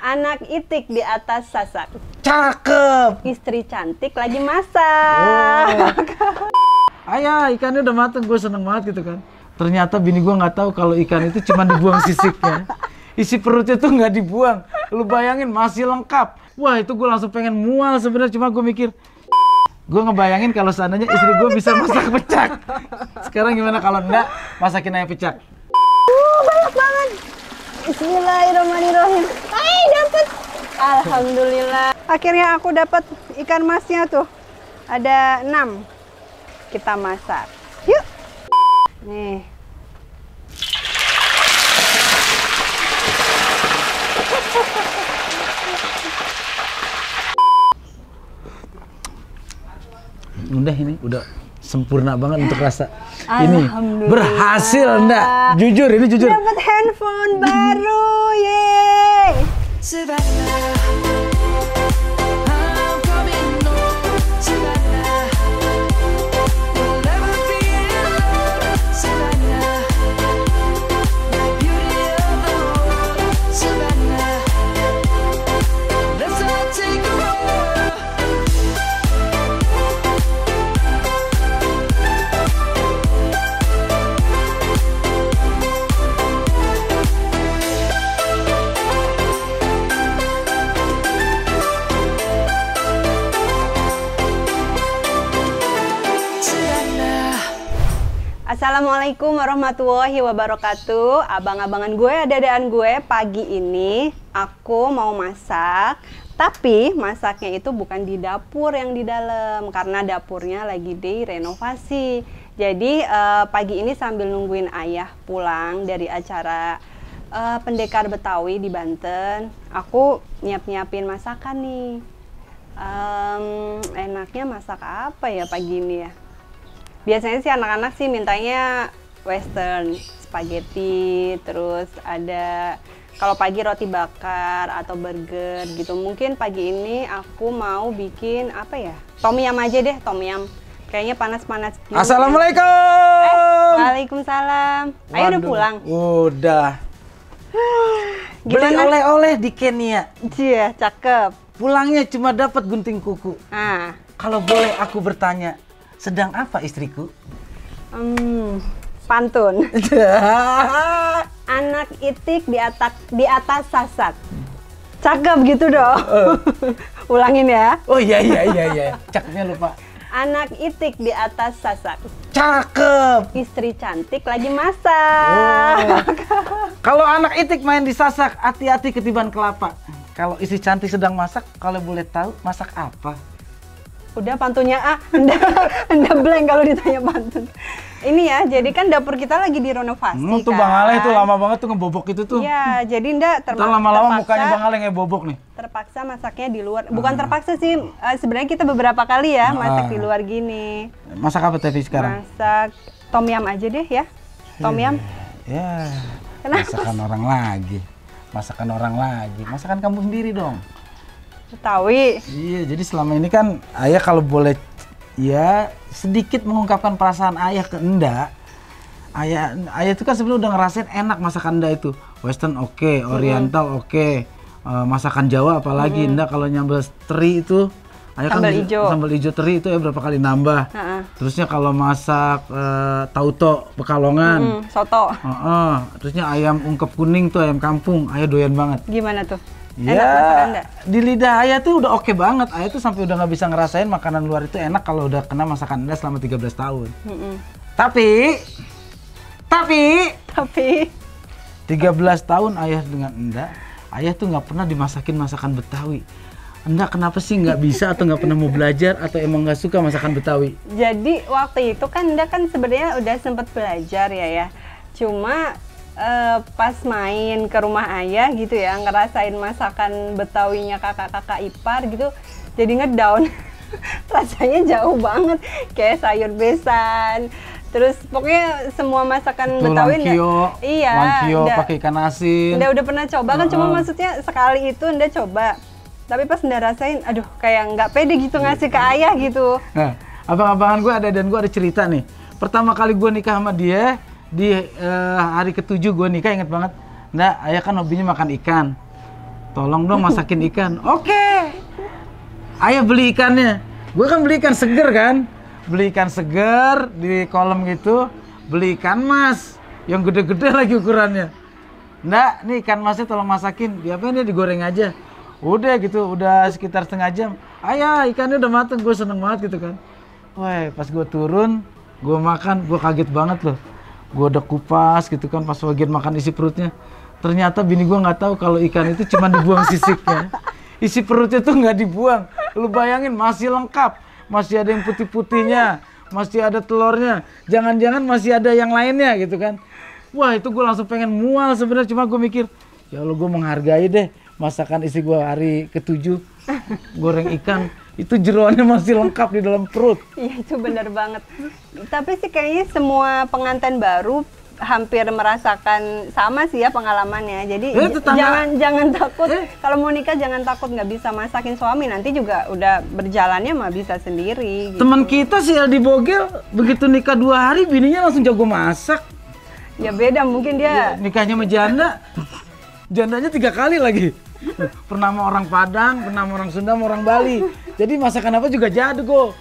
Anak itik di atas sasak. Cakep. Istri cantik lagi masak. Ayah, ikannya udah mateng, gue seneng banget gitu kan. Ternyata bini gue nggak tahu kalau ikan itu cuma dibuang sisiknya. Isi perutnya tuh nggak dibuang. Lu bayangin masih lengkap. Wah, itu gue langsung pengen mual sebenarnya, cuma gue mikir, gue ngebayangin kalau seandainya istri gue bisa masak pecak. Sekarang gimana kalau enggak masakin ayam pecak? Banyak banget. Bismillahirrahmanirrahim. Hai, dapet. Alhamdulillah. Akhirnya aku dapat ikan masnya tuh. Ada 6. Kita masak. Yuk. Nih. Udah ini, udah sempurna banget untuk rasa. Ini berhasil enggak? Jujur, ini jujur. Dapat handphone baru, yeay. Assalamualaikum warahmatullahi wabarakatuh. Abang-abangan gue, adek-adekan gue, pagi ini aku mau masak. Tapi masaknya itu bukan di dapur yang di dalam, karena dapurnya lagi direnovasi. Jadi pagi ini sambil nungguin ayah pulang dari acara Pendekar Betawi di Banten, aku nyiapin masakan nih. Enaknya masak apa ya pagi ini ya? Biasanya sih anak-anak sih mintanya western, spaghetti, terus ada kalau pagi roti bakar atau burger gitu. Mungkin pagi ini aku mau bikin apa ya? Tom yum aja deh, tom yum. Kayaknya panas-panas gini. Assalamualaikum. Waalaikumsalam. Ayo udah pulang? Udah. Beli oleh-oleh di Kenya. Iya, cakep. Pulangnya cuma dapat gunting kuku. Ah. Kalau boleh aku bertanya, sedang apa istriku? Pantun. Anak itik di atas sasak. Cakep gitu dong. Ulangin ya. Oh iya. Cakepnya lupa. Anak itik di atas sasak. Cakep. Istri cantik lagi masak. Kalau anak itik main di sasak, hati-hati ketiban kelapa. Kalau istri cantik sedang masak, kalau boleh tahu masak apa? Udah pantunnya Anda blank kalau ditanya pantun. Ini ya, jadi kan dapur kita lagi direnovasi tuh kan. Bang Aleh tuh lama banget tuh ngebobok itu tuh. Iya, jadi Anda lama-lama mukanya Bang Aleh ngebobok nih. Terpaksa masaknya di luar. Bukan terpaksa sih, sebenarnya kita beberapa kali ya masak di luar gini. Masak apa tadi sekarang? Masak tom yum aja deh ya. Tom yum. Ya. Kenapa? Masakan orang lagi. Masakan kamu sendiri dong. Betawi. Iya, jadi selama ini kan ayah kalau boleh ya sedikit mengungkapkan perasaan ayah ke Enda. Ayah itu kan sebenarnya udah ngerasain enak masakan Enda itu. Western oke, Oriental oke. Masakan Jawa apalagi Enda kalau nyambel teri itu ayah sambal hijau teri itu ya berapa kali nambah. Terusnya kalau masak tauto Pekalongan, soto. Terusnya ayam ungkep kuning tuh ayam kampung, ayah doyan banget. Gimana tuh? Ya, di lidah ayah tuh udah oke banget. Ayah tuh sampai udah nggak bisa ngerasain makanan luar itu enak kalau udah kena masakan Enda selama 13 tahun. Tapi 13 tahun ayah dengan Enda, ayah tuh nggak pernah dimasakin masakan Betawi. Enda kenapa sih nggak bisa atau nggak pernah mau belajar atau emang nggak suka masakan Betawi? Jadi waktu itu kan Enda kan sebenarnya udah sempet belajar ya. Cuma pas main ke rumah ayah gitu ya, ngerasain masakan Betawinya kakak-kakak ipar gitu, jadi ngedown. Rasanya jauh banget, kayak sayur besan, terus pokoknya semua masakan itu Betawi. Langkio pakai ikan asin. Udah pernah coba kan, cuma maksudnya sekali itu Anda coba, tapi pas Anda rasain, aduh kayak nggak pede gitu ngasih ke ayah gitu. Nah, abang-abangan gue ada cerita nih. Pertama kali gue nikah sama dia, di hari ke-7 gue nikah, inget banget. Nah, ayah kan hobinya makan ikan. tolong dong masakin ikan. Oke. Ayah beli ikannya. Gue kan beli ikan seger kan. Beli ikan seger di kolam gitu. Beli ikan mas yang gede-gede lagi ukurannya. Nggak, nih ikan masnya tolong masakin. Diapain dia, digoreng aja. Udah gitu, udah sekitar setengah jam. Ayah, ikannya udah mateng. Gue seneng banget gitu kan. Wah, pas gue turun, gue makan, gue kaget banget loh. Gue udah kupas gitu kan, pas bagian makan isi perutnya. Ternyata bini gue nggak tahu kalau ikan itu cuma dibuang sisiknya. Isi perutnya tuh nggak dibuang. Lu bayangin, masih lengkap. Masih ada yang putih-putihnya, masih ada telurnya. Jangan-jangan masih ada yang lainnya gitu kan. Wah, itu gue langsung pengen mual sebenarnya. Cuma gue mikir, ya Allah, gue menghargai deh masakan istri gue hari ke-7. Goreng ikan. Itu jeroannya masih lengkap di dalam perut. Iya, itu benar banget. Tapi sih kayaknya semua pengantin baru hampir merasakan sama sih ya pengalamannya. Jadi jangan takut. Kalau mau nikah jangan takut nggak bisa masakin suami. Nanti juga udah berjalannya mah bisa sendiri. Gitu. Teman kita si Aldi Bogel begitu nikah 2 hari bininya langsung jago masak. Ya beda mungkin dia. Nikahnya sama janda. Jandanya 3 kali lagi. Pernah sama orang Padang, pernah sama orang Sunda, sama orang Bali. Jadi masakan apa juga jago.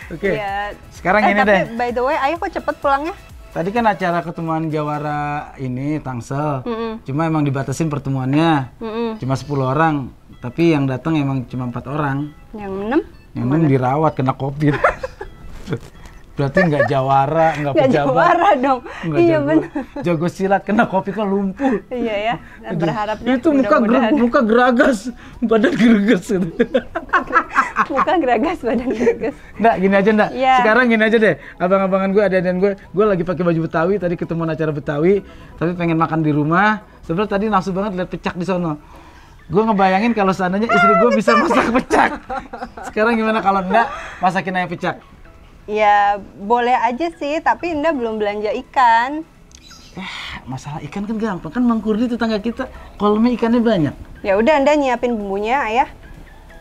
Oke. Ya. Sekarang ini deh. By the way, ayah kok cepet pulangnya? Tadi kan acara ketemuan Jawara ini Tangsel. Cuma emang dibatasin pertemuannya. Cuma 10 orang. Tapi yang datang emang cuma 4 orang. Yang 6? Yang 6 dirawat kena COVID. Berarti nggak jawara, nggak pejabat. Jawara dong. Iya benar. Jago silat kena COVID kan lumpuh. Iya ya. Dan berharapnya itu muka geragas, badan greges gitu. Muka geragas, badan greges. Nggak, gini aja nggak. Ya. Sekarang gini aja deh. Abang-abangan gue, adik-adikan gue lagi pakai baju Betawi. Tadi ketemu acara Betawi, tapi pengen makan di rumah. Sebenarnya tadi nafsu banget lihat pecak di sono. Gue ngebayangin kalau seandainya istri gue bisa masak pecak. Sekarang gimana kalau enggak masakin aja pecak? Ya boleh aja sih, tapi Indah belum belanja ikan. Masalah ikan kan gampang, kan Mang Kurdi tetangga kita kolamnya ikannya banyak. Ya udah Anda nyiapin bumbunya, ayah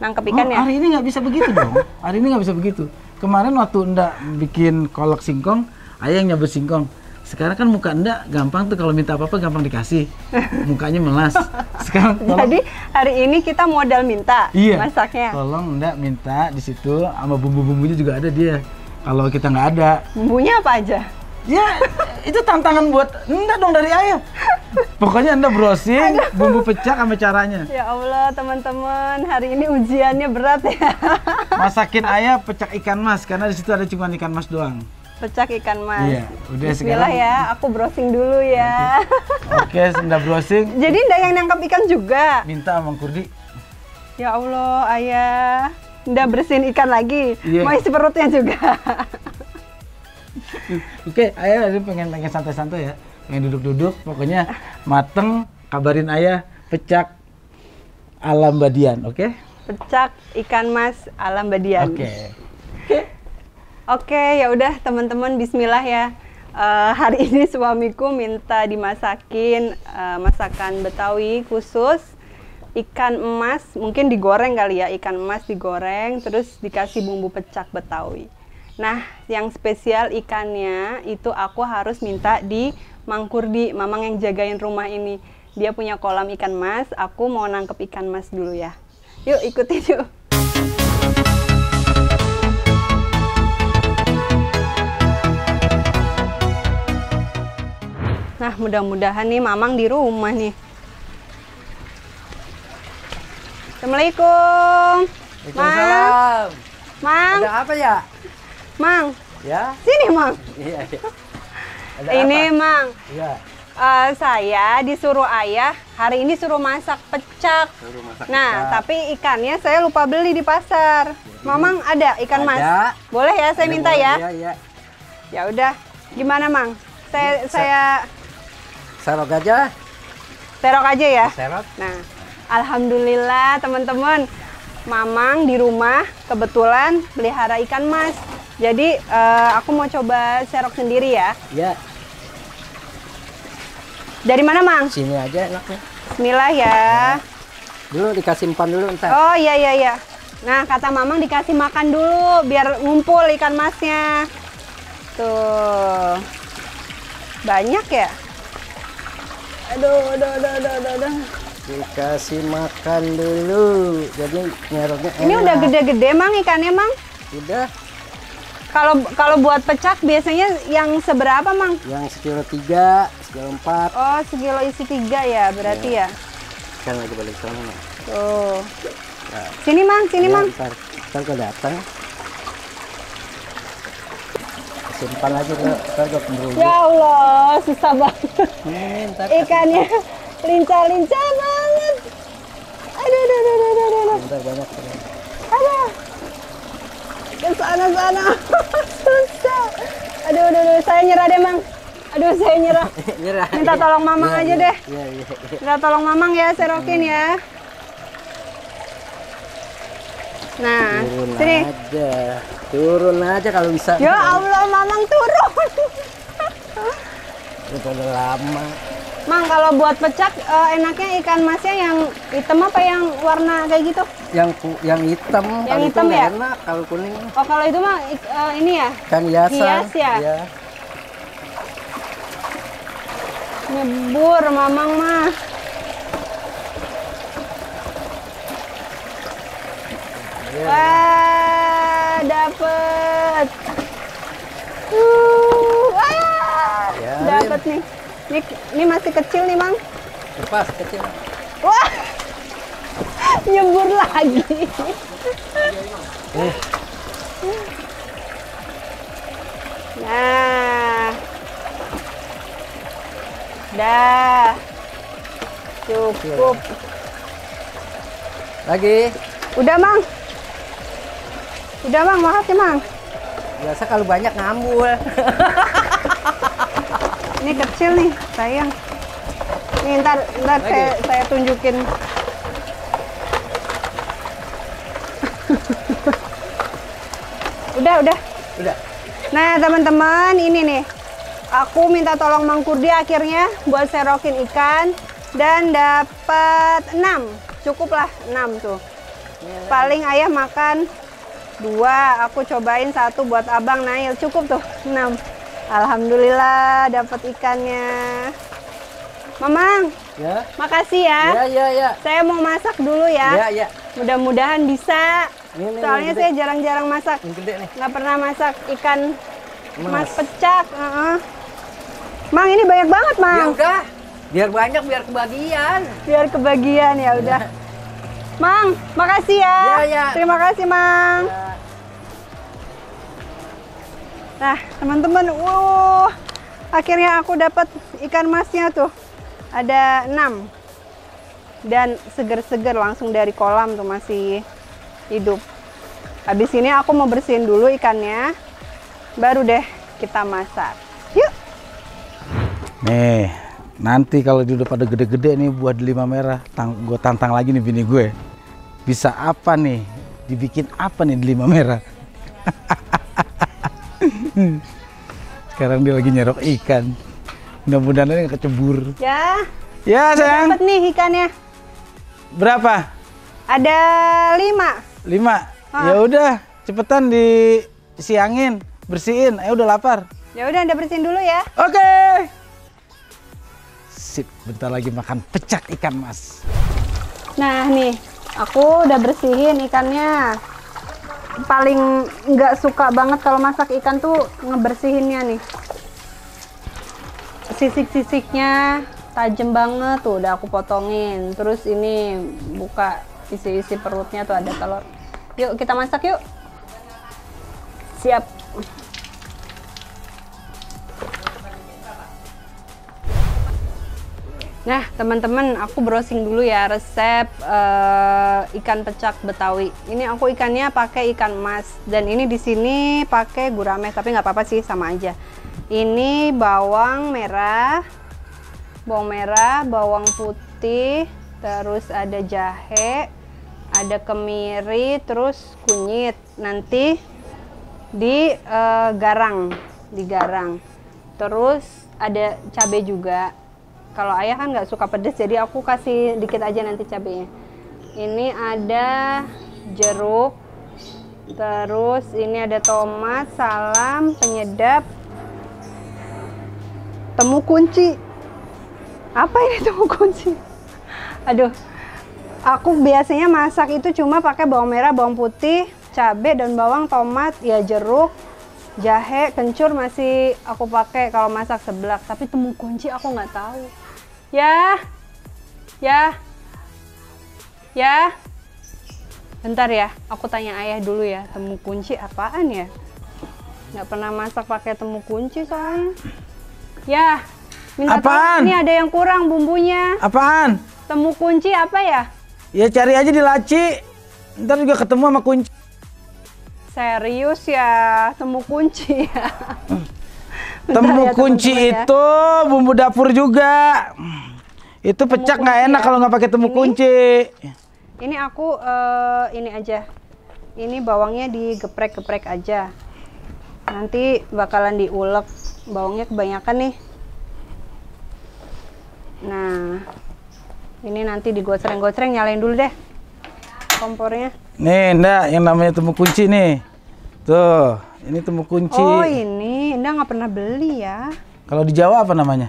nangkep ikannya. Hari ini nggak bisa begitu dong. Hari ini nggak bisa begitu. Kemarin waktu Nda bikin kolak singkong, ayah yang nyabut singkong. Sekarang kan muka Nda gampang tuh, kalau minta apa-apa gampang dikasih. Mukanya melas. Sekarang jadi hari ini kita modal minta masaknya. Tolong Nda minta di situ, sama bumbu-bumbunya juga ada dia. Kalau kita nggak ada, bumbunya apa aja? Ya, itu tantangan buat Nda dong dari ayah. Pokoknya Nda browsing bumbu pecak sama caranya. Ya Allah, teman-teman, hari ini ujiannya berat ya. Masakin ayah pecak ikan mas, karena di situ ada cuma ikan mas doang. Pecak ikan mas. Iya, udah Bismillah sekarang. Ya, aku browsing dulu ya. Oke, Nda browsing. Jadi Nda yang nangkap ikan juga? Minta sama Mang Kurdi. Ya Allah, ayah. Nda bersihin ikan lagi, mau isi perutnya juga. Oke, ayah pengen santai-santai ya, pengen duduk-duduk, pokoknya mateng, kabarin ayah pecak alam badian, oke? Pecak ikan mas alam badian. Oke, ya udah teman-teman, Bismillah ya. Hari ini suamiku minta dimasakin masakan Betawi khusus. Ikan emas, mungkin digoreng kali ya, ikan emas digoreng, terus dikasih bumbu pecak Betawi. Nah, yang spesial ikannya itu aku harus minta di Mang Kurdi, mamang yang jagain rumah ini. Dia punya kolam ikan mas, aku mau nangkep ikan mas dulu ya. Yuk, ikutin yuk. Nah, mudah-mudahan nih mamang di rumah nih. Assalamualaikum. Waalaikumsalam. Mang. Ada apa ya? Mang. Ya. Sini, Mang. Iya. Ada ini, apa? Mang. Iya. Saya disuruh ayah hari ini suruh masak pecak. Nah, tapi ikannya saya lupa beli di pasar. Mamang ada ikan mas? Boleh ya saya minta ya? Iya. Ya udah. Gimana, Mang? Saya serok aja. Serok aja ya? Serok. Nah, alhamdulillah teman-teman, mamang di rumah kebetulan pelihara ikan mas. Jadi aku mau coba serok sendiri ya. Iya. Dari mana, Mang? Sini aja enaknya. Bismillah ya. Dulu dikasih umpan dulu ntar. Oh iya. Nah, kata mamang dikasih makan dulu biar ngumpul ikan masnya. Tuh. Banyak ya? Aduh. Dikasih makan dulu. Jadi nyeroknya enak. Ini udah gede-gede Mang ikannya Mang. Udah. Kalau buat pecak biasanya yang seberapa Mang? Yang sekilo 3, sekilo 4. Oh, sekilo isi 3 ya berarti ya. Kan lagi balik sana. Tuh. Sini Mang, sini Ya, Mang. ntar gue datang. Simpan aja ntar gue kembali. Ya Allah, susah banget. Ini ntar Ikannya lincah-lincah banget. Aduh, aduh, aduh, aduh, aduh, aduh. ntar banyak. Aduh. Ke sana-sana. Susah. Aduh, aduh, aduh, saya nyerah deh, Mang. Aduh, saya nyerah. Nyerah. Minta tolong Mamang aja deh. Iya. Minta tolong Mamang ya, serokin ya. Nah, Turun sini. aja. Turun aja kalau bisa. Ya Allah, Mamang turun. Udah lama. Mang, kalau buat pecak enaknya ikan masnya yang hitam apa yang warna kayak gitu? Yang hitam. Yang kalau hitam itu nggak ya? enak kalau kuning. Oh, kalau itu mah ini ya, Kan hiasan. hias ya? Iya. Nyebur Mamang mah. Iya. Wah, dapet. Wah, Ya, dapet nih. Ini masih kecil nih, Mang. Lepas kecil. Wah, nyebur lagi. Nah, dah, cukup. Lagi. Udah, Mang. Udah, Mang. Makasih, Mang. Biasa kalau banyak ngambul. Ini kecil nih, sayang. Nih, ntar saya tunjukin. Udah. Udah. Nah, teman-teman, ini nih. Aku minta tolong Mang Kurdi akhirnya buat serokin ikan dan dapat 6. Cukuplah 6 tuh. Paling ayah makan 2, aku cobain 1 buat abang Nail. Cukup tuh 6. Alhamdulillah dapat ikannya. Mamang, Ya. makasih ya. Ya. Saya mau masak dulu ya. Ya. Mudah-mudahan bisa. Ini Soalnya gede. saya jarang-jarang masak. Yang gede nih. Nggak pernah masak ikan mas Mas. pecak. Mang, ini banyak banget, Ya Mang. udah. Biar banyak biar kebagian. Biar kebagian ya udah. Mang, makasih ya. Ya. Terima kasih, Mang. Ya. Nah, teman-teman, akhirnya aku dapat ikan masnya tuh. Ada 6. Dan seger-seger langsung dari kolam tuh masih hidup. Habis ini aku mau bersihin dulu ikannya. Baru deh kita masak. Yuk. Nih, nanti kalau dia udah pada gede-gede nih buat 5 merah, gue tantang lagi nih bini gue. Bisa apa nih? Dibikin apa nih di 5 merah? Sekarang dia lagi nyerok ikan. Mudah-mudahan ini nggak kecebur. Ya. Ya sayang. Dapat nih ikannya. Berapa? Ada 5. 5. Ah. Ya udah, cepetan disiangin, bersihin. Ayo udah lapar. Ya udah, Anda bersihin dulu ya. Oke. Sip, bentar lagi makan pecak ikan mas. Nah nih, aku udah bersihin ikannya. Paling nggak suka banget kalau masak ikan tuh ngebersihinnya nih. Sisik-sisiknya tajam banget tuh, udah aku potongin. Terus ini buka isi-isi perutnya tuh ada telur. Yuk kita masak yuk. Siap. Nah, teman-teman, aku browsing dulu ya resep ikan pecak Betawi. Ini aku ikannya pakai ikan emas dan ini di sini pakai gurame, tapi nggak apa-apa sih, sama aja. Ini bawang merah, bawang putih, terus ada jahe, ada kemiri, terus kunyit. Nanti digarang. Terus ada cabai juga. Kalau ayah kan nggak suka pedas, jadi aku kasih dikit aja nanti cabenya. Ini ada jeruk, terus ini ada tomat, salam, penyedap, temu kunci. Apa ini temu kunci? Aduh, aku biasanya masak itu cuma pakai bawang merah, bawang putih, cabai, daun bawang, tomat, ya jeruk, jahe, kencur masih aku pakai kalau masak seblak. Tapi temu kunci aku nggak tahu. Ya. Bentar ya, aku tanya ayah dulu ya, temu kunci apaan ya? Nggak pernah masak pakai temu kunci soalnya. Ya, minta Apaan? tolong, ini ada yang kurang bumbunya. Apaan? Temu kunci apa ya? Ya cari aja di laci. Ntar juga ketemu sama kunci. Serius ya, temu kunci ya. Bentar Temu ya, kunci teman-teman ya. itu bumbu dapur juga. Itu pecak nggak kunci enak ya. kalau nggak pakai temu Ini? kunci. Ini aku ini aja. Ini bawangnya digeprek-geprek aja. Nanti bakalan diulek. Bawangnya kebanyakan nih. Nah, ini nanti digocreng-gocreng, nyalain dulu deh kompornya. Nih, ndak yang namanya temu kunci nih. Tuh, ini temu kunci. Oh ini, Nda nggak pernah beli ya. Kalau di Jawa apa namanya?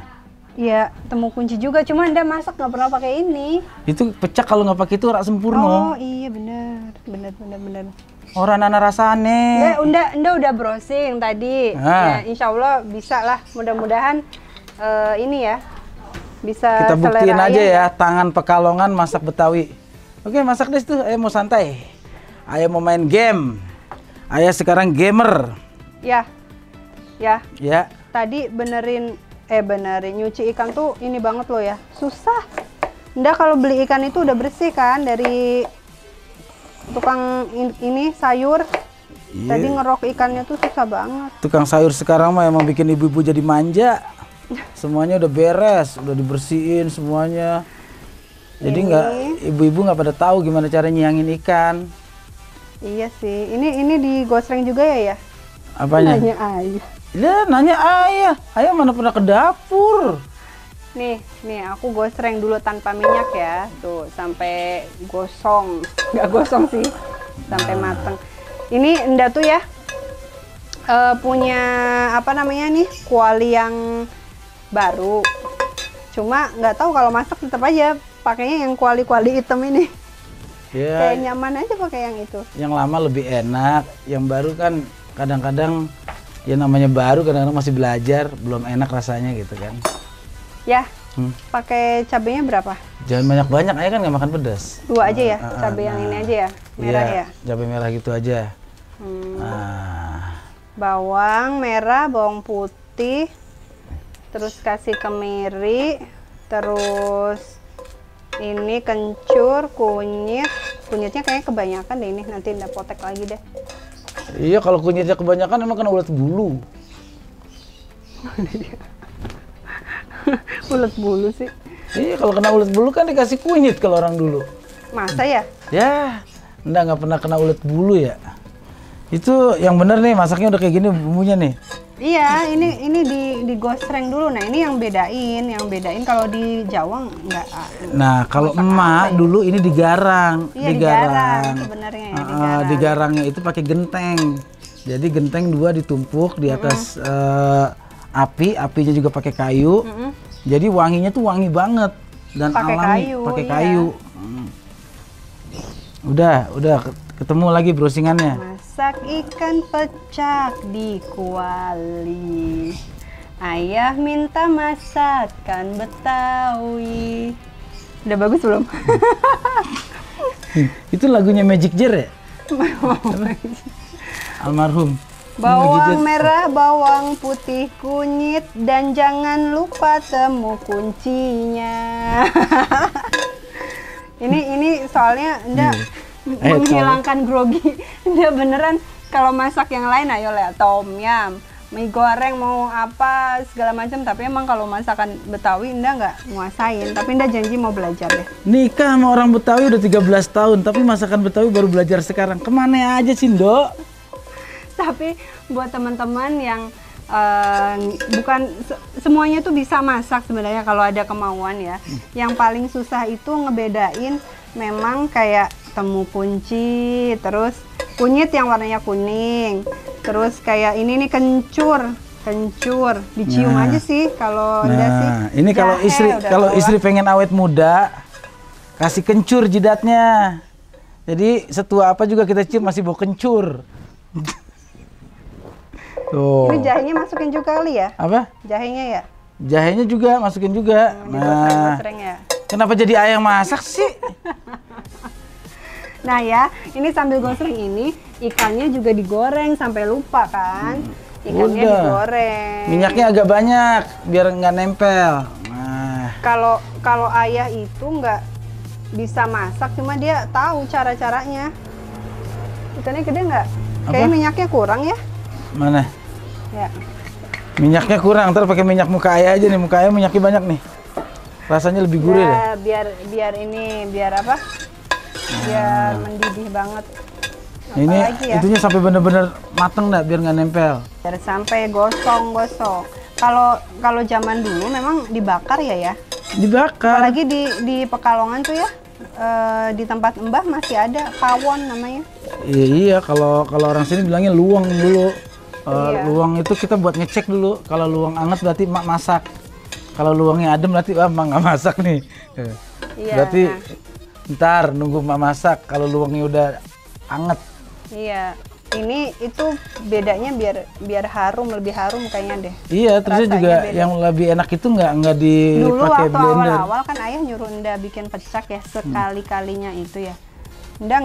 Iya, temu kunci juga, cuma Nda masak nggak pernah pakai ini. Itu pecak kalau nggak pakai itu rak Oh sempurna. iya bener. Orang nana rasane. Nda udah browsing tadi. Ah. Ya, insya Allah bisa lah. Mudah-mudahan ini ya bisa Kita buktiin selera aja ayah. ya, tangan Pekalongan masak Betawi. Oke, masak deh tuh. Ayah mau santai. Ayah mau main game. Ayah sekarang gamer. Ya, Ya. tadi benerin nyuci ikan tuh ini banget loh ya, susah. Nda kalau beli ikan itu udah bersih kan dari tukang ini sayur. Iya. Tadi ngerok ikannya tuh susah banget. Tukang sayur sekarang mah emang bikin ibu-ibu jadi manja. Semuanya udah beres, udah dibersihin semuanya. Jadi Ini. nggak, ibu-ibu nggak pada tahu gimana cara nyiyangin ikan. Iya sih, ini digosreng juga ya? Apanya? Nanya aja. Ya, nanya ayah. Ayah mana pernah ke dapur? Nih, aku gosreng dulu tanpa minyak ya. Tuh, sampai gosong. Nggak gosong sih, sampai mateng. Ini Nda tuh ya punya apa namanya nih, kuali yang baru. Cuma nggak tahu kalau masak tetap aja pakainya yang kuali-kuali hitam ini. Kayak Ya, nyaman aja pakai yang itu. yang lama lebih enak. Yang baru kan kadang-kadang ya namanya baru, kadang-kadang masih belajar, belum enak rasanya gitu kan. Ya, Hmm. pakai cabenya berapa? Jangan banyak-banyak, ayah kan nggak makan pedas. 2 aja ya, cabai yang ini aja ya, merah Iya, ya. cabai merah gitu aja. Hmm. Nah, Bawang merah, bawang putih, terus kasih kemiri, terus ini kencur, kunyitnya kayaknya kebanyakan deh ini, nanti Nda potek lagi deh. iya kalau kunyitnya kebanyakan emang kena ulat bulu. Ulet bulu sih, Iya kalau kena ulat bulu kan dikasih kunyit kalau orang dulu. masa ya? Ya, nggak pernah kena ulat bulu ya. Itu yang bener nih, masaknya udah kayak gini bumbunya nih. Iya, ini digosreng dulu. Nah ini yang bedain kalau di Jawa nggak. Nah, kalau Masak emak apa ya? dulu ini digarang, Iya digarang sebenarnya ya, digarang. digarangnya itu pakai genteng. Jadi genteng 2 ditumpuk di atas apinya juga pakai kayu. Jadi wanginya tuh wangi banget dan Pakai alami, kayu, pakai iya. kayu. Udah ketemu lagi browsingannya. Masak ikan pecak di kuali. Ayah minta masakan Betawi. Udah bagus belum? Itu lagunya Magic Jar ya? Almarhum. Magic Bawang Jar. merah, bawang putih, kunyit, dan jangan lupa temu kuncinya. ini soalnya Nda menghilangkan grogi. Nda beneran kalau masak yang lain ayo lihat tom yum, mie goreng mau apa segala macam, tapi emang kalau masakan Betawi Nda nggak nguasain, tapi Nda janji mau belajar deh. Nikah sama orang Betawi udah 13 tahun, tapi masakan Betawi baru belajar sekarang. Kemana aja sih, Ndok? Tapi buat teman-teman yang bukan semuanya tuh bisa masak sebenarnya kalau ada kemauan ya. Yang paling susah itu ngebedain memang kayak temu kunci, terus kunyit yang warnanya kuning, terus kayak ini nih kencur dicium Nah. aja sih kalau enggak sih. Nah, ini kalau jahe istri udah kalau keluar. istri pengen awet muda, kasih kencur jidatnya. Jadi setua apa juga kita cium masih bau kencur. Tuh. Ini jahenya masukin juga kali ya? Apa? Jahenya ya? Jahenya juga masukin juga. Nah, Digosreng ya? kenapa jadi ayah yang masak sih? Nah ya, ini sambil gosreng ini, ikannya juga digoreng sampai lupa kan? Ikannya Udah. digoreng. Minyaknya agak banyak biar nggak nempel. Nah, Kalau ayah itu nggak bisa masak, cuma dia tahu cara-caranya. Ikannya gede nggak? Kayaknya Apa? minyaknya kurang ya? mana? Ya. Minyaknya kurang, ntar pakai minyak muka ayah aja nih. Muka ayah minyaknya banyak nih. Rasanya lebih gurih deh. Ya, biar apa? Biar mendidih banget. Ini Apalagi ya? itunya sampai bener-bener mateng dah biar nggak nempel. Biar sampai gosong-gosong. Kalau zaman dulu memang dibakar ya. Dibakar. Apalagi di Pekalongan tuh ya. Di tempat Mbah masih ada pawon namanya. Iya, kalau orang sini bilangnya luwang dulu. Iya. Luwang itu kita buat ngecek dulu. Kalau luwang anget berarti mak masak. Kalau luwangnya adem berarti mak nggak masak nih. Iya, Berarti nah. ntar nunggu mak masak. Kalau luwangnya udah anget. Iya, ini itu bedanya biar harum, lebih harum kayaknya deh. Iya, terusnya Rasanya juga beda. yang lebih enak itu nggak Dulu dipakai waktu blender. awal-awal kan ayah nyuruh Nda bikin pecak ya sekali-kalinya itu ya. Nda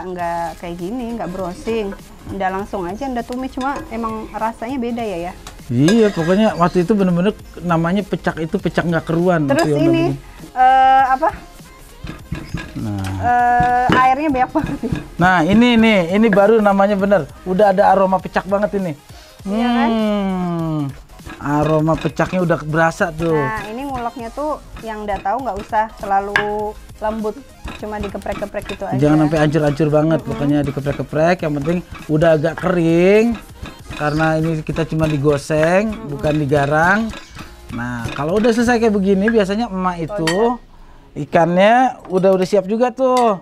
nggak kayak gini, nggak browsing. Nda langsung aja Nda tumis, cuma emang rasanya beda ya. Iya, pokoknya waktu itu bener-bener namanya pecak itu pecak nggak keruan. Terus waktu yang ini begini. apa? Airnya banyak banget nih. Nah, ini baru namanya bener. Udah ada aroma pecak banget ini. Iya kan? Aroma pecaknya udah berasa tuh. Nah, ini nguleknya tuh yang Nda tahu nggak usah terlalu lembut, cuma dikeprek-keprek gitu aja. Jangan sampai hancur-hancur banget, pokoknya dikeprek-keprek. Yang penting udah agak kering. Karena ini kita cuma digoseng, bukan digarang. Nah, kalau udah selesai kayak begini, biasanya emak itu ikannya udah siap juga tuh.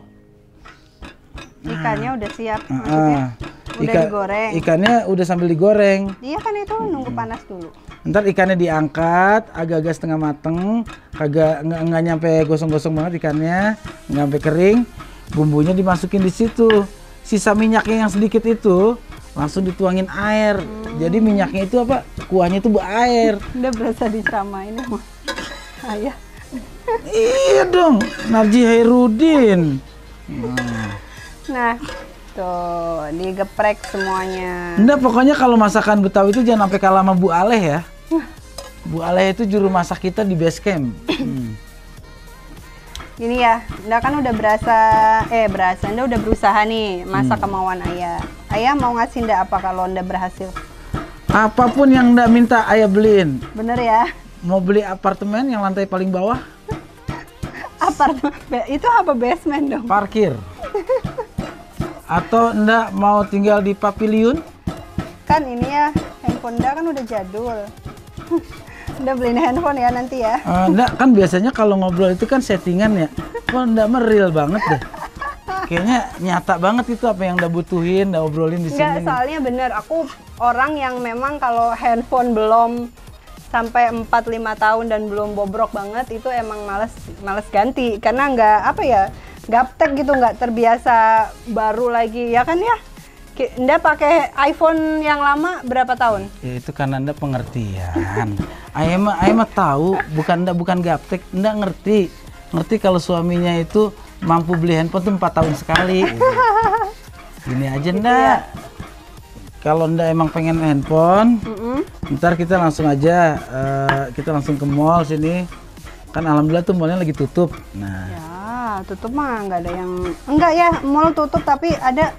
Ikannya udah siap, maksudnya udah digoreng. Ikannya udah sambil digoreng. Iya kan itu nunggu panas dulu. Ntar ikannya diangkat, agak-agak setengah mateng, kagak nggak nyampe gosong-gosong banget ikannya, nggak sampai kering. Bumbunya dimasukin di situ. Sisa minyaknya yang sedikit itu langsung dituangin air. Jadi minyaknya itu apa? Kuahnya itu berair. Udah berasa diceramain sama ayah. Iya dong, Narji Hairudin. Nah, tuh digeprek semuanya. Nggak, pokoknya kalau masakan Betawi itu jangan sampai kalah sama Bu Aleh ya. Bu Aleh itu juru masak kita di base camp. Ini ya, Nda kan udah Nda udah berusaha nih masak kemauan ayah. Ayah mau ngasih Nda apa kalau Nda berhasil? Apapun yang Nggak minta ayah beliin. Bener ya? Mau beli apartemen yang lantai paling bawah, Itu apa basement dong? parkir. Atau Nggak mau tinggal di pavilion? Kan ini ya, handphone Nda kan udah jadul. Nda beliin handphone ya nanti ya. Nggak, kan biasanya kalau ngobrol itu kan settingan ya. Kok Nggak real banget deh. Kayaknya nyata banget itu apa yang Nggak butuhin, Nggak obrolin di sini. Enggak, soalnya bener, aku orang yang memang kalau handphone belum sampai 4-5 tahun dan belum bobrok banget, itu emang males ganti. Karena gaptek gitu, nggak terbiasa baru lagi, ya kan ya? Nda pakai iPhone yang lama berapa tahun? Ya itu karena Nggak pengertian. Ayah mah tahu, bukan gaptek, Nggak ngerti kalau suaminya itu mampu beli handphone tuh 4 tahun sekali. Gini aja Nggak. Kalau Nggak emang pengen handphone, ntar kita langsung aja, kita langsung ke mall sini. Kan alhamdulillah tuh mallnya lagi tutup. Nah, Ya, tutup mah nggak ada yang... Enggak ya, mall tutup tapi ada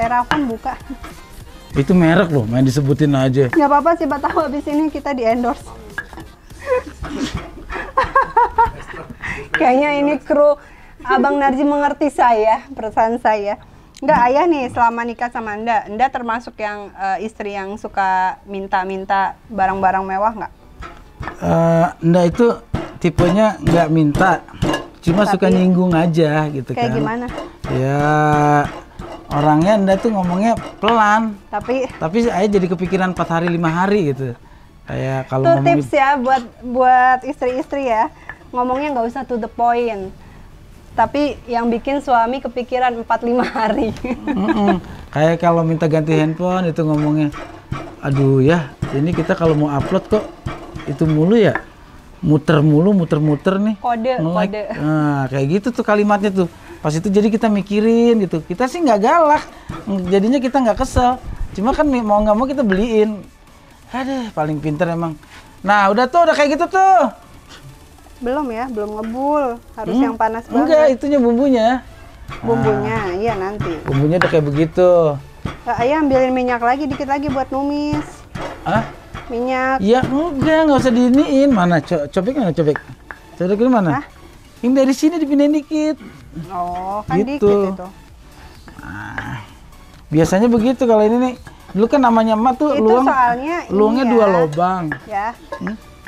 Erafone buka. itu merek loh, main disebutin aja. Nggak apa-apa, siapa tahu habis ini kita di endorse. Kayaknya ini kru Abang Narji mengerti saya, perasaan saya. Enggak, ayah nih selama nikah sama Nda termasuk yang istri yang suka minta-minta barang-barang mewah nggak? Nggak, itu tipenya nggak minta, cuma suka nyinggung aja gitu kan. Kayak gimana? Ya orangnya Nggak tuh ngomongnya pelan, Tapi tapi ayah jadi kepikiran 4 hari 5 hari gitu. Kayak kalau itu ngomongin tips ya buat istri-istri ya, ngomongnya nggak usah to the point. Tapi yang bikin suami kepikiran 4-5 hari. Kayak kalau minta ganti handphone itu ngomongnya, aduh ya, ini kita kalau mau upload kok itu mulu ya, muter nih. Kode. Nah, kayak gitu tuh kalimatnya tuh. Pas itu jadi kita mikirin gitu. Kita sih nggak galak, jadinya kita nggak kesel. Cuma kan mau nggak mau kita beliin. Aduh, paling pinter emang. Nah, udah kayak gitu tuh. Belum ya, belum ngebul. Harus yang panas banget. Enggak, itunya bumbunya. Bumbunya, iya nanti. Bumbunya udah kayak begitu. Ayah ambilin minyak lagi, dikit lagi buat numis. Ah? Minyak. Ya enggak, nggak usah diiniin. Mana cobek mana cobek? Cobek ini mana? Hah? Ini dari sini dipindahin dikit. Oh, kan Gitu. dikit itu. Nah, biasanya begitu kalau ini nih. Dulu kan namanya emak tuh Itu soalnya ini luangnya ya. 2 lubang. Ya.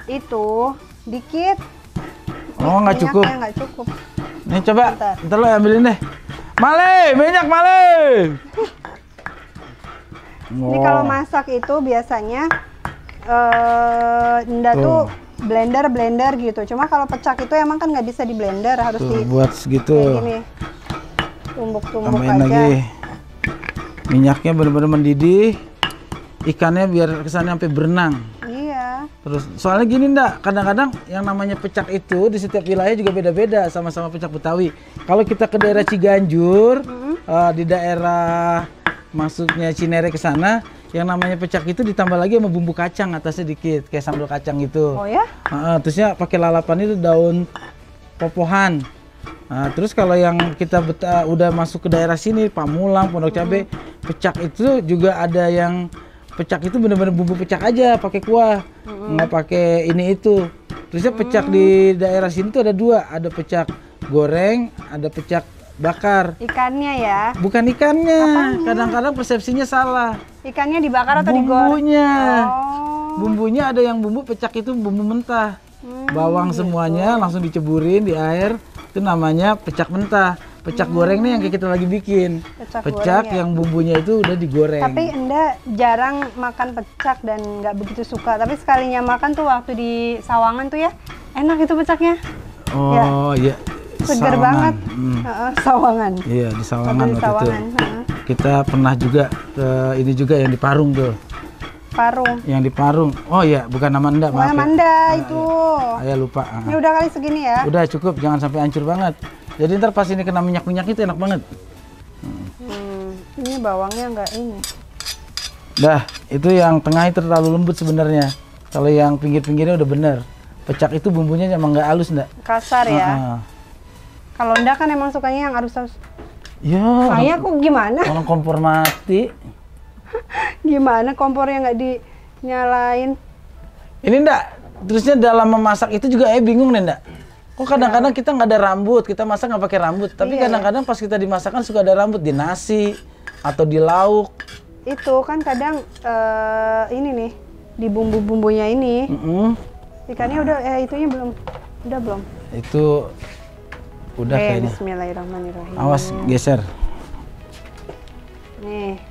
Itu dikit. Oh, nggak cukup. Minyaknya nggak cukup. Nih coba, Bentar. ntar lo ambilin deh. Male, minyak male. Ini kalau masak itu biasanya Nda tuh blender gitu. Cuma kalau pecak itu emang kan nggak bisa di blender, harus tuh, di buat segitu. kayak gini. Tumbuk-tumbuk Tambahin aja. lagi. Minyaknya benar-benar mendidih. Ikannya biar kesannya sampai berenang. Iya. Terus soalnya gini ndak, kadang-kadang yang namanya pecak itu di setiap wilayah juga beda-beda, sama-sama pecak Betawi. Kalau kita ke daerah Ciganjur, di daerah masuknya Cinere ke sana, yang namanya pecak itu ditambah lagi sama bumbu kacang atasnya dikit, kayak sambal kacang gitu. Oh ya? Terusnya pakai lalapan itu daun popohan. Nah, terus kalau yang kita udah masuk ke daerah sini, Pamulang, Pondok Cabe, pecak itu juga ada yang pecak itu bener-bener bumbu pecak aja, pakai kuah, nggak pakai ini itu. Terusnya pecak di daerah sini tuh ada 2, ada pecak goreng, ada pecak bakar. Ikannya ya? Bukan ikannya, kadang-kadang persepsinya salah. Ikannya dibakar atau digoreng? Bumbunya, Oh. bumbunya ada yang bumbu pecak itu bumbu mentah, bawang semuanya langsung diceburin di air, itu namanya pecak mentah. Pecak goreng nih yang kayak kita lagi bikin. Pecak goreng ya? yang bumbunya itu udah digoreng. Tapi Enda jarang makan pecak dan nggak begitu suka. Tapi sekalinya makan tuh waktu di Sawangan tuh ya, enak itu pecaknya. Oh iya. Seger Sawangan. banget. Sawangan. Iya di Sawangan Waktu di waktu Sawangan. itu. Kita pernah juga ke ini juga yang di Parung tuh. Parung. Yang di Parung. Oh iya, bukan nama Anda, maaf. Bukan Ya. Manda itu. Saya lupa. Ini udah kali segini ya. Udah cukup, jangan sampai hancur banget. Jadi ntar pas ini kena minyak-minyak itu enak banget. Ini bawangnya nggak ini. Dah, itu yang tengah itu terlalu lembut sebenarnya. Kalau yang pinggir-pinggirnya udah bener. Pecak itu bumbunya emang nggak halus, ndak? Kasar ya. Kalau Enda kan emang sukanya yang harus. Ya, Saya kok gimana? orang kompor mati. Gimana kompornya nggak dinyalain? Ini ndak, terusnya dalam memasak itu juga bingung nih ndak. Kok kadang-kadang kita nggak ada rambut, kita masak nggak pakai rambut. Tapi kadang-kadang pas kita dimasakkan suka ada rambut di nasi atau di lauk. Itu kan kadang ini nih di bumbu-bumbunya ini. Ikannya udah, itunya belum, udah belum? Itu udah kayaknya. Bismillahirrahmanirrahim. Awas geser. Nih.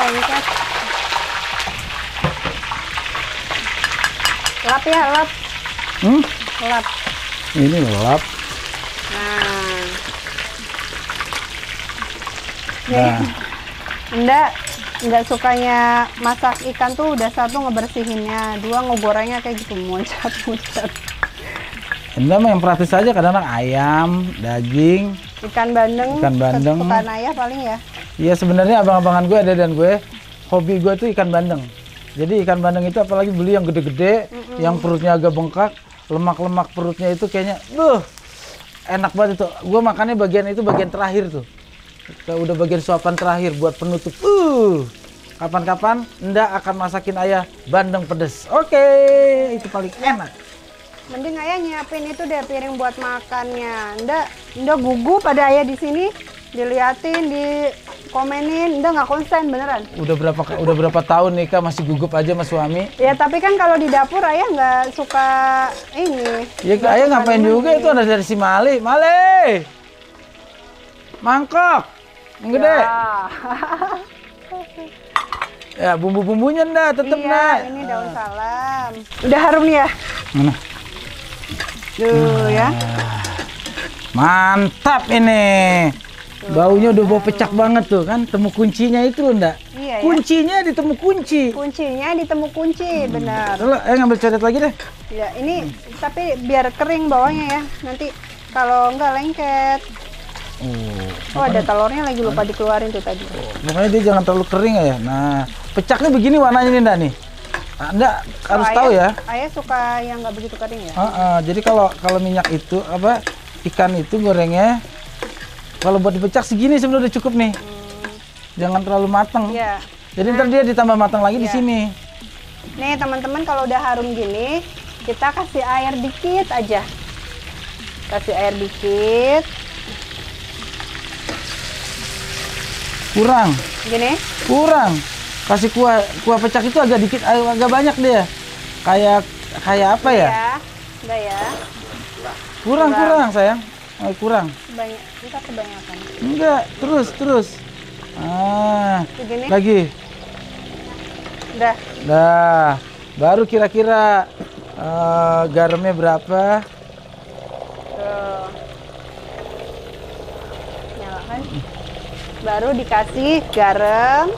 Lengket. Lap ya, lap. Lap. Ini lap. Nah. Nah. Nggak sukanya masak ikan tuh udah 1 ngebersihinnya, 2 ngegorengnya kayak gitu muncat-muncat. Anda mah yang praktis aja, kadang-kadang ayam, daging, Ikan bandeng. Kesukaan ayah paling ya. Iya sebenarnya abang-abangan gue ada dan gue hobi gue tuh ikan bandeng. Jadi ikan bandeng itu apalagi beli yang gede-gede, yang perutnya agak bengkak, lemak-lemak perutnya itu kayaknya, enak banget itu. Gue makannya bagian itu bagian terakhir tuh. Udah bagian suapan terakhir buat penutup. Kapan-kapan Nda akan masakin ayah bandeng pedes. Oke, itu paling enak. Mending ayah nyiapin itu deh piring buat makannya. Nda gugup pada ayah di sini, diliatin, dikomenin, Nda nggak konsen beneran. Udah berapa tahun nikah masih gugup aja sama suami? Ya tapi kan kalau di dapur ayah nggak suka ini. Ya ayah ngapain juga itu ada dari si Mali. Mali, mangkok. Yang gede. Ya. Ya, bumbu-bumbunya ndak tetep Iya, nak. ini daun salam. Udah harum nih ya? Mana? Tuh ya. Mantap ini. Baunya udah bau pecak banget tuh kan. Temu kuncinya itu loh ndak. Iya ya. Kuncinya ditemu kunci. Kuncinya ditemu kunci, benar. Lalu, ngambil coret lagi deh. Ya, ini tapi biar kering bawahnya ya. Nanti kalau enggak lengket. Oh, ada telurnya lagi lupa dikeluarin tuh tadi. Pokoknya dia jangan terlalu kering ya. Nah, pecaknya begini warnanya nih ndak nih. Anda harus tahu ya. Ayah suka yang nggak begitu kering ya. Jadi kalau minyak itu apa ikan itu gorengnya kalau buat dipecak segini sebenarnya udah cukup nih. Jangan terlalu matang. Iya. Jadi ntar dia ditambah matang lagi di Iya. sini. Nih teman-teman, kalau udah harum gini, kita kasih air dikit aja. Kasih air dikit. Kurang, Gini. kurang. Kasih kuah pecak itu agak dikit, agak banyak dia. Kayak apa ya? Enggak ya. Kurang sayang. Kurang. Banyak, kita kebanyakan. Enggak, terus. Begini. Lagi. Udah. Dah. Baru kira-kira garamnya berapa? Tuh. Nyalakan. Baru dikasih garam.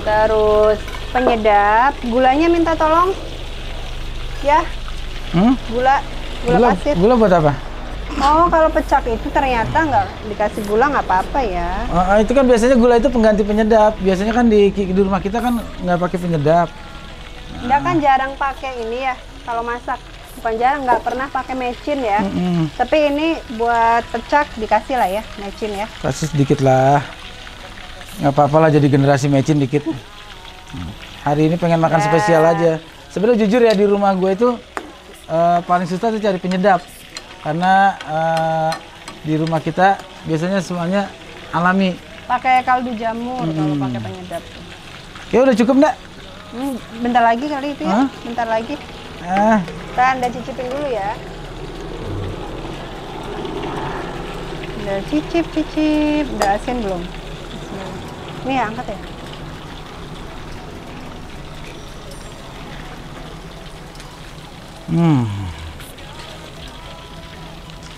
Terus penyedap. Gulanya minta tolong. Ya, gula pasir. Gula buat apa? Oh, kalau pecak itu ternyata nggak dikasih gula nggak apa-apa ya. Itu kan biasanya gula itu pengganti penyedap. Biasanya kan di rumah kita kan nggak pakai penyedap. Enggak kan jarang pakai ini ya kalau masak. Bukan jarang, nggak pernah pakai mecin ya. Tapi ini buat pecak dikasih lah ya, mecin ya. Kasih sedikit lah. Nggak apa-apa lah jadi generasi mecin dikit. Hari ini pengen makan spesial aja. Sebenarnya jujur ya di rumah gue itu paling susah tuh cari penyedap. Karena di rumah kita biasanya semuanya alami. Pakai kaldu jamur kalau pakai penyedap. Ya udah cukup nggak? Bentar lagi kali itu ya. Bentar lagi. Kita Anda cicipin dulu ya. Udah cicip. Udah asin belum? Nih angkat ya.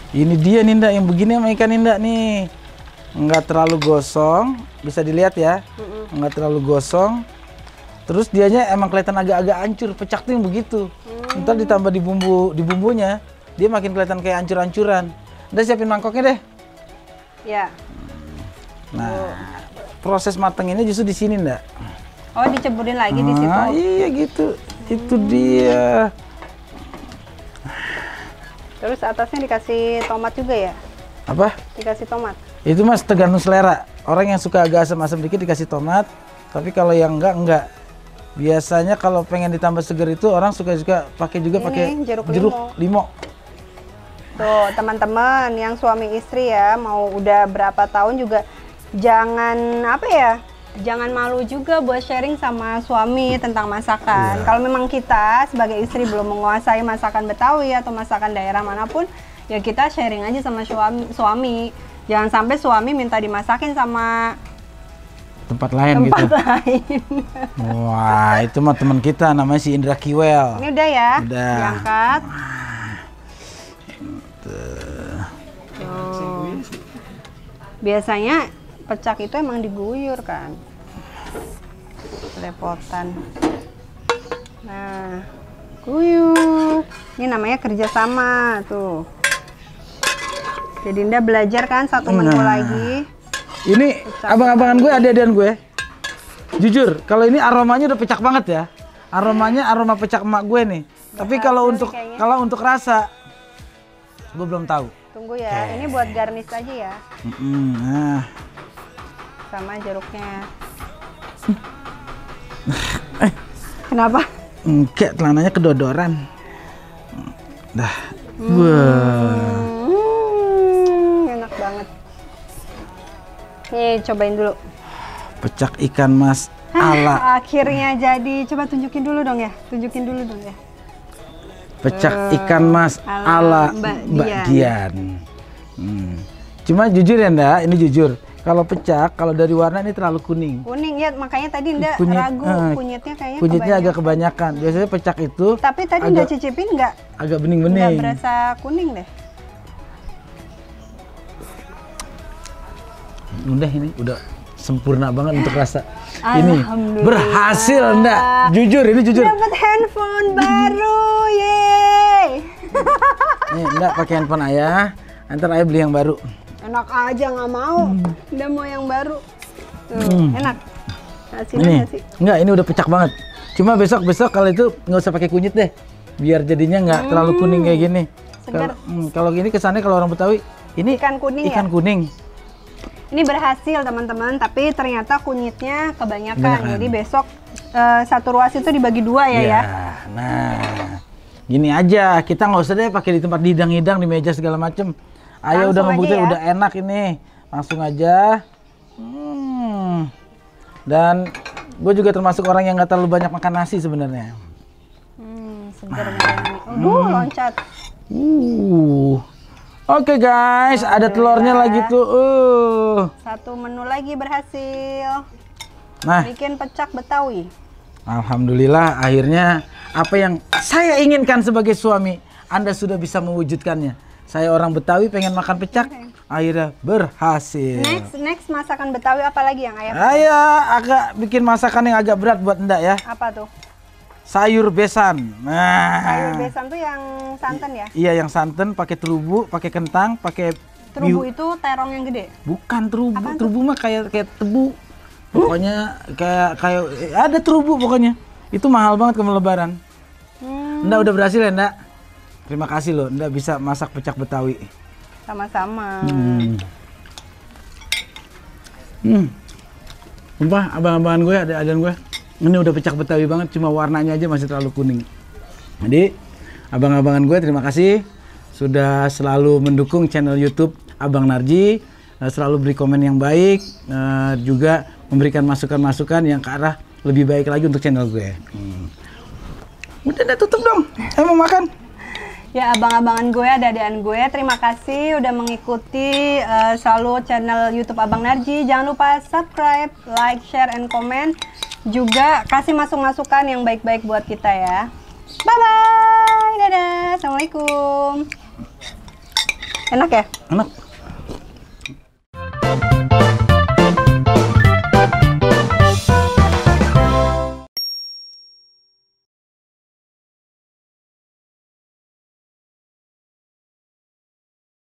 Ini dia nih ndak yang begini sama ikan ndak nih. Nggak terlalu gosong, bisa dilihat ya. Nggak terlalu gosong. Terus dianya emang kelihatan agak-agak hancur. Pecak tuh yang begitu. Ntar ditambah di bumbunya, dia makin kelihatan kayak hancur-hancuran. Udah siapin mangkoknya deh. Ya. Nah, proses matangnya justru di sini ndak. Oh, diceburin lagi di situ. Iya gitu. Itu dia. Terus atasnya dikasih tomat juga ya? Apa? Dikasih tomat. Itu mas tergantung selera. Orang yang suka agak asam-asam dikit dikasih tomat. Tapi kalau yang enggak. Biasanya kalau pengen ditambah seger itu orang suka pakai juga pakai jeruk limau. Tuh teman-teman yang suami istri ya, mau udah berapa tahun juga jangan apa ya? Jangan malu juga buat sharing sama suami tentang masakan. Kalau memang kita sebagai istri belum menguasai masakan Betawi atau masakan daerah manapun, ya kita sharing aja sama suami. Jangan sampai suami minta dimasakin sama tempat lain gitu. lain. Wah, itu mah teman kita namanya si Indra Kiwel. Ini udah ya? Udah. Diangkat. Biasanya pecak itu emang diguyur kan. Lepotan. Nah, guyur. Ini namanya kerjasama tuh. Jadi Dinda belajar kan satu menu lagi. Ini abang-abangan gue, adik-adikan gue. Jujur, kalau ini aromanya udah pecak banget ya. Aromanya aroma pecak emak gue nih. Tapi kalau untuk rasa, gue belum tahu. Tunggu ya, ini buat garnish aja ya. Nah. Sama jeruknya. Kenapa? Enggak, celananya kedodoran. Dah. Wah. Enak banget. Nih, cobain dulu. Pecak ikan mas ala. Akhirnya jadi. Coba tunjukin dulu dong ya. Tunjukin dulu dong ya. Pecak ikan mas ala Mbak Dian. Cuma jujur ya Nda, ini jujur. Kalau pecak, kalau dari warna ini terlalu kuning. Kuning ya, makanya tadi Nda ragu kunyitnya kayaknya kunyitnya agak kebanyakan. Biasanya pecak itu tapi tadi Nda cicipin nggak? Agak bening-bening. Nggak berasa kuning deh. Udah ini udah sempurna banget untuk rasa. Ini berhasil Nda. Jujur, ini jujur. Dapat handphone baru, yeay. Nih Nda pakai handphone ayah. Ntar ayah beli yang baru. Enak aja nggak mau. Nda mau yang baru. Tuh, enak. Hasilnya sih. Enggak, ini udah pecak banget. Cuma besok kalau itu nggak usah pakai kunyit deh. Biar jadinya nggak terlalu kuning kayak gini. Kalau gini kesannya kalau orang Betawi ini ikan kuning ikan kuning. Ini berhasil teman-teman, tapi ternyata kunyitnya kebanyakan. Jadi besok satu ruas itu dibagi dua ya. Nah, gini aja, kita nggak usah deh pakai di tempat hidang-hidang di meja segala macem. Ayo udah ngebuktiin udah enak ini, langsung aja. Dan gue juga termasuk orang yang nggak terlalu banyak makan nasi sebenarnya. Segar banget. Loncat. Oke guys, ada telurnya lagi tuh. Satu menu lagi berhasil. Nah, bikin pecak Betawi. Alhamdulillah, akhirnya apa yang saya inginkan sebagai suami, Anda sudah bisa mewujudkannya. Saya orang Betawi pengen makan pecak, akhirnya berhasil. Next masakan Betawi apa lagi yang ayah? Ayah agak bikin masakan yang agak berat buat Nda ya. Apa tuh? Sayur besan. Nah, sayur besan tuh yang santan ya? Iya, yang santan, pakai terubu, pakai kentang, pakai terubu itu terong yang gede? Bukan terubu, terubu mah kayak tebu. Pokoknya kayak ada terubu pokoknya. Itu mahal banget kalau lebaran. Nda udah berhasil ya, Nda? Terima kasih loh, Nda bisa masak pecak Betawi. Sama-sama. Sumpah, abang-abangan gue, ada-adaan gue. Ini udah pecak Betawi banget, cuma warnanya aja masih terlalu kuning. Jadi, abang-abangan gue terima kasih sudah selalu mendukung channel YouTube Abang Narji, selalu beri komen yang baik, juga memberikan masukan-masukan yang ke arah lebih baik lagi untuk channel gue. Udah tutup dong, mau makan. Ya abang-abangan gue, adik-adikan gue, terima kasih udah mengikuti selalu channel YouTube Abang Narji. Jangan lupa subscribe, like, share, and comment. Juga kasih masukan yang baik-baik buat kita ya. Bye-bye, dadah, assalamualaikum. Enak ya? Enak.